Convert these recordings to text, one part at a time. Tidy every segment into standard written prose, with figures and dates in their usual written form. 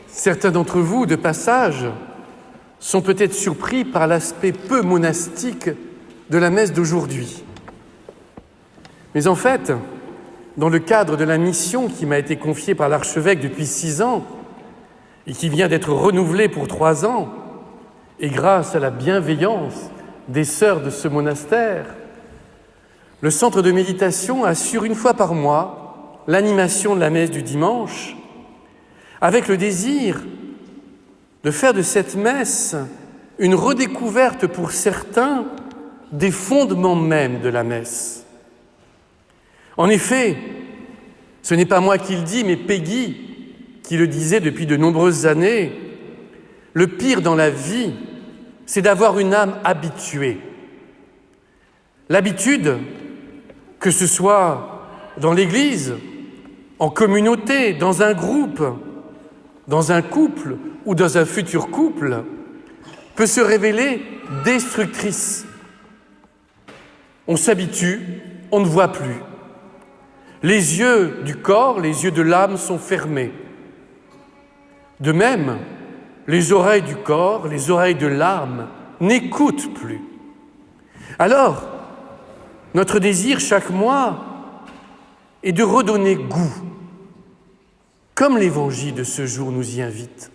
Certains d'entre vous, de passage, sont peut-être surpris par l'aspect peu monastique de la messe d'aujourd'hui. Mais en fait, dans le cadre de la mission qui m'a été confiée par l'archevêque depuis 6 ans et qui vient d'être renouvelée pour 3 ans, et grâce à la bienveillance des sœurs de ce monastère, le centre de méditation assure 1 fois par mois l'animation de la messe du dimanche, avec le désir de faire de cette messe une redécouverte pour certains des fondements mêmes de la messe. En effet, ce n'est pas moi qui le dis, mais Peggy qui le disait depuis de nombreuses années, le pire dans la vie, c'est d'avoir une âme habituée. L'habitude, que ce soit dans l'Église, en communauté, dans un groupe, dans un couple ou dans un futur couple, peut se révéler destructrice. On s'habitue, on ne voit plus. Les yeux du corps, les yeux de l'âme sont fermés. De même, les oreilles du corps, les oreilles de l'âme n'écoutent plus. Alors, notre désir chaque mois est de redonner goût, comme l'Évangile de ce jour nous y invite.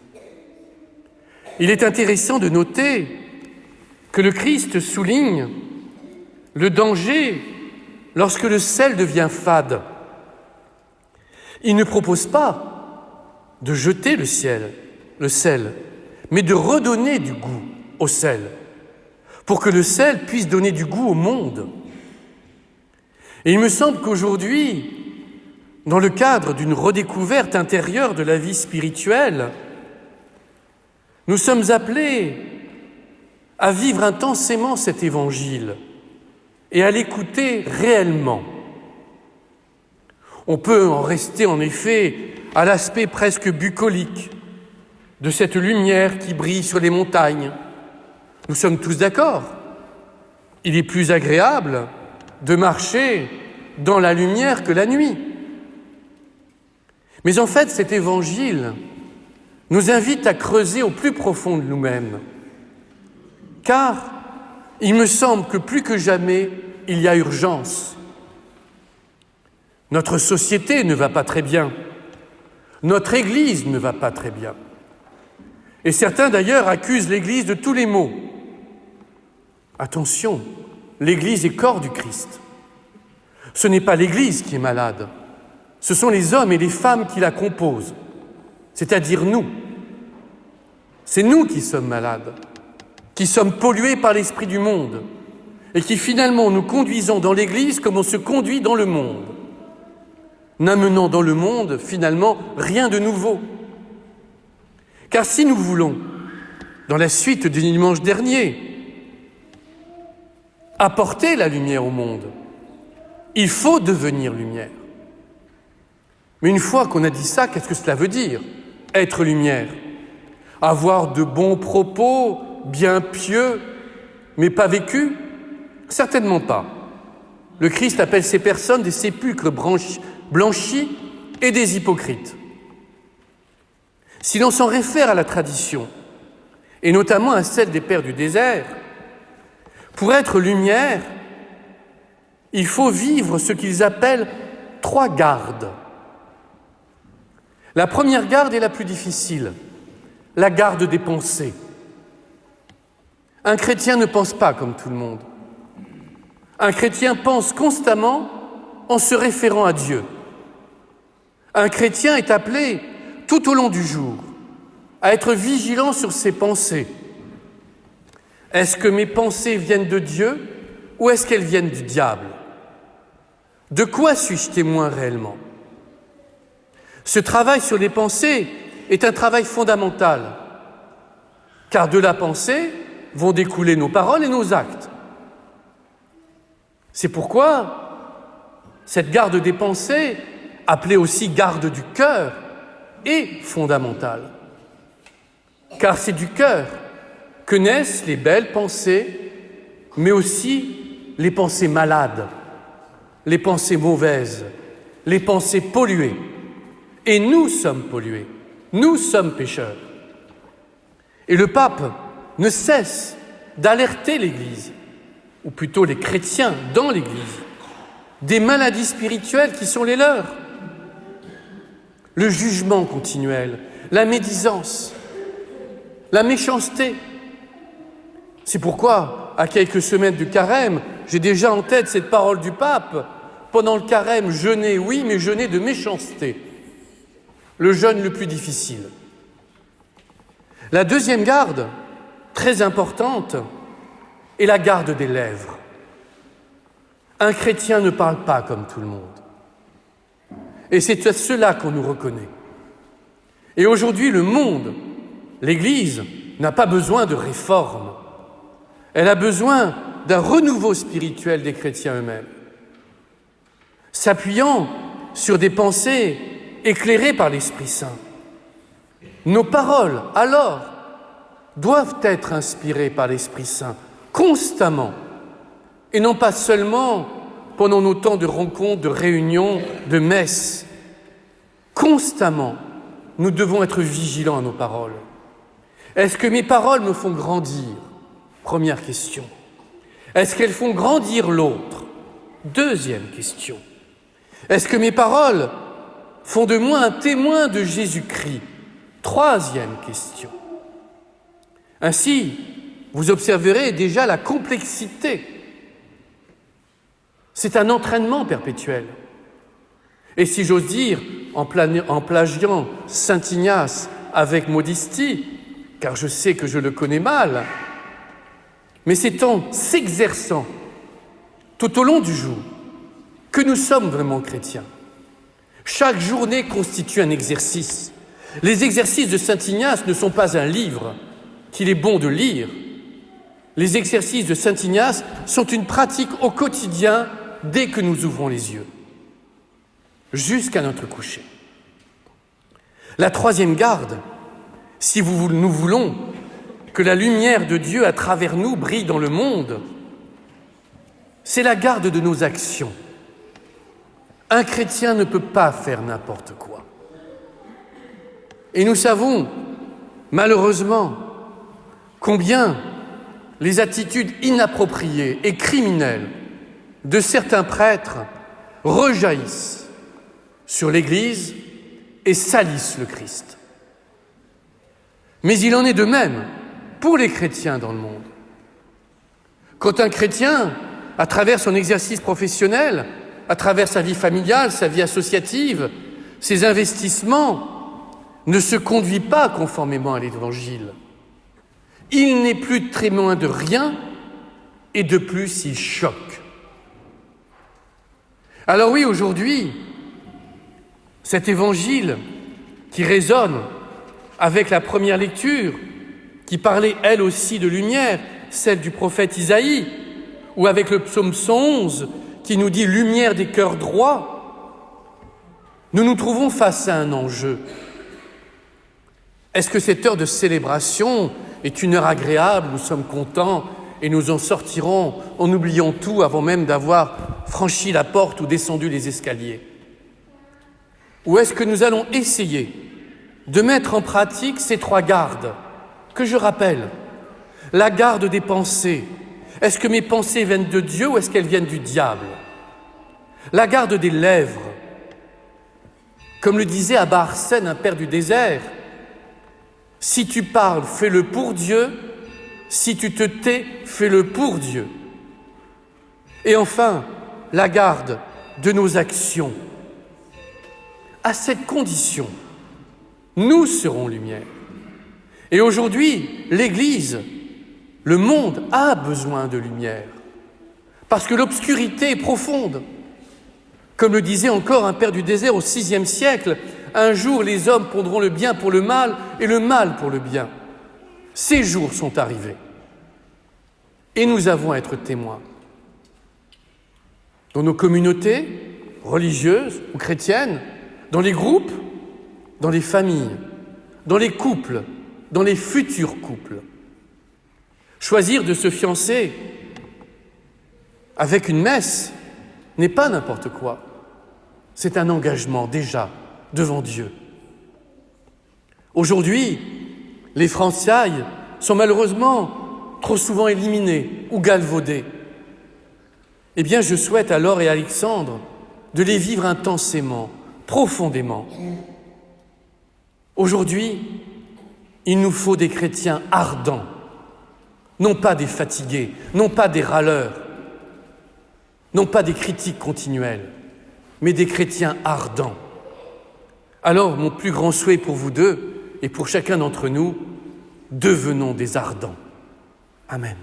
Il est intéressant de noter que le Christ souligne le danger lorsque le sel devient fade. Il ne propose pas de jeter le sel, mais de redonner du goût au sel, pour que le sel puisse donner du goût au monde. Et il me semble qu'aujourd'hui, dans le cadre d'une redécouverte intérieure de la vie spirituelle, nous sommes appelés à vivre intensément cet évangile et à l'écouter réellement. On peut en rester en effet à l'aspect presque bucolique de cette lumière qui brille sur les montagnes. Nous sommes tous d'accord. Il est plus agréable de marcher dans la lumière que la nuit. Mais en fait, cet évangile nous invite à creuser au plus profond de nous-mêmes. Car il me semble que plus que jamais, il y a urgence. Notre société ne va pas très bien. Notre Église ne va pas très bien. Et certains d'ailleurs accusent l'Église de tous les maux. Attention, l'Église est corps du Christ. Ce n'est pas l'Église qui est malade. Ce sont les hommes et les femmes qui la composent, c'est-à-dire nous. C'est nous qui sommes malades, qui sommes pollués par l'esprit du monde et qui finalement nous conduisons dans l'Église comme on se conduit dans le monde, n'amenant dans le monde finalement rien de nouveau. Car si nous voulons, dans la suite du dimanche dernier, apporter la lumière au monde, il faut devenir lumière. Mais une fois qu'on a dit ça, qu'est-ce que cela veut dire, être lumière? Avoir de bons propos, bien pieux, mais pas vécus? Certainement pas. Le Christ appelle ces personnes des sépulcres blanchis et des hypocrites. Si l'on s'en réfère à la tradition, et notamment à celle des pères du désert, pour être lumière, il faut vivre ce qu'ils appellent 3 gardes. La première garde est la plus difficile, la garde des pensées. Un chrétien ne pense pas comme tout le monde. Un chrétien pense constamment en se référant à Dieu. Un chrétien est appelé tout au long du jour à être vigilant sur ses pensées. Est-ce que mes pensées viennent de Dieu ou est-ce qu'elles viennent du diable? De quoi suis-je témoin réellement? Ce travail sur les pensées est un travail fondamental, car de la pensée vont découler nos paroles et nos actes. C'est pourquoi cette garde des pensées, appelée aussi garde du cœur, est fondamentale. Car c'est du cœur que naissent les belles pensées, mais aussi les pensées malades, les pensées mauvaises, les pensées polluées. Et nous sommes pollués. Nous sommes pécheurs. Et le pape ne cesse d'alerter l'Église, ou plutôt les chrétiens dans l'Église, des maladies spirituelles qui sont les leurs. Le jugement continuel, la médisance, la méchanceté. C'est pourquoi, à quelques semaines du carême, j'ai déjà en tête cette parole du pape. Pendant le carême, jeûner, oui, mais jeûner de méchanceté. Le jeûne le plus difficile. La deuxième garde, très importante, est la garde des lèvres. Un chrétien ne parle pas comme tout le monde. Et c'est à cela qu'on nous reconnaît. Et aujourd'hui, le monde, l'Église, n'a pas besoin de réforme. Elle a besoin d'un renouveau spirituel des chrétiens eux-mêmes, s'appuyant sur des pensées éclairées par l'Esprit Saint. Nos paroles, alors, doivent être inspirées par l'Esprit Saint, constamment, et non pas seulement pendant nos temps de rencontres, de réunions, de messes. Constamment, nous devons être vigilants à nos paroles. Est-ce que mes paroles me font grandir? Première question. Est-ce qu'elles font grandir l'autre? Deuxième question. Est-ce que mes paroles font de moi un témoin de Jésus-Christ? Troisième question. Ainsi, vous observerez déjà la complexité. C'est un entraînement perpétuel. Et si j'ose dire, en plagiant saint Ignace avec modestie, car je sais que je le connais mal, mais c'est en s'exerçant tout au long du jour que nous sommes vraiment chrétiens. Chaque journée constitue un exercice. Les exercices de saint Ignace ne sont pas un livre qu'il est bon de lire. Les exercices de saint Ignace sont une pratique au quotidien dès que nous ouvrons les yeux, jusqu'à notre coucher. La troisième garde, si nous voulons que la lumière de Dieu à travers nous brille dans le monde, c'est la garde de nos actions. Un chrétien ne peut pas faire n'importe quoi. Et nous savons, malheureusement, combien les attitudes inappropriées et criminelles de certains prêtres rejaillissent sur l'Église et salissent le Christ. Mais il en est de même pour les chrétiens dans le monde. Quand un chrétien, à travers son exercice professionnel, à travers sa vie familiale, sa vie associative, ses investissements, ne se conduit pas conformément à l'Évangile, il n'est plus témoin de rien et de plus il choque. Alors oui, aujourd'hui, cet évangile qui résonne avec la première lecture, qui parlait elle aussi de lumière, celle du prophète Isaïe, ou avec le psaume 111 qui nous dit « lumière des cœurs droits », nous nous trouvons face à un enjeu. Est-ce que cette heure de célébration est une heure agréable, nous sommes contents et nous en sortirons en oubliant tout avant même d'avoir franchi la porte ou descendu les escaliers? Ou est-ce que nous allons essayer de mettre en pratique ces trois gardes que je rappelle? La garde des pensées. Est-ce que mes pensées viennent de Dieu ou est-ce qu'elles viennent du diable? La garde des lèvres. Comme le disait Abba Arsène, un père du désert, si tu parles, fais-le pour Dieu. Si tu te tais, fais-le pour Dieu. Et enfin, la garde de nos actions. À cette condition, nous serons lumière. Et aujourd'hui, l'Église, le monde a besoin de lumière, parce que l'obscurité est profonde. Comme le disait encore un père du désert au VIe siècle, un jour les hommes prendront le bien pour le mal et le mal pour le bien. Ces jours sont arrivés. Et nous avons à être témoins. Dans nos communautés religieuses ou chrétiennes, dans les groupes, dans les familles, dans les couples, dans les futurs couples. Choisir de se fiancer avec une messe n'est pas n'importe quoi. C'est un engagement déjà devant Dieu. Aujourd'hui, les Françailles sont malheureusement trop souvent éliminés ou galvaudés. Eh bien, je souhaite à Laure et à Alexandre de les vivre intensément, profondément. Aujourd'hui, il nous faut des chrétiens ardents, non pas des fatigués, non pas des râleurs, non pas des critiques continuelles, mais des chrétiens ardents. Alors, mon plus grand souhait pour vous deux et pour chacun d'entre nous, devenons des ardents. Amen.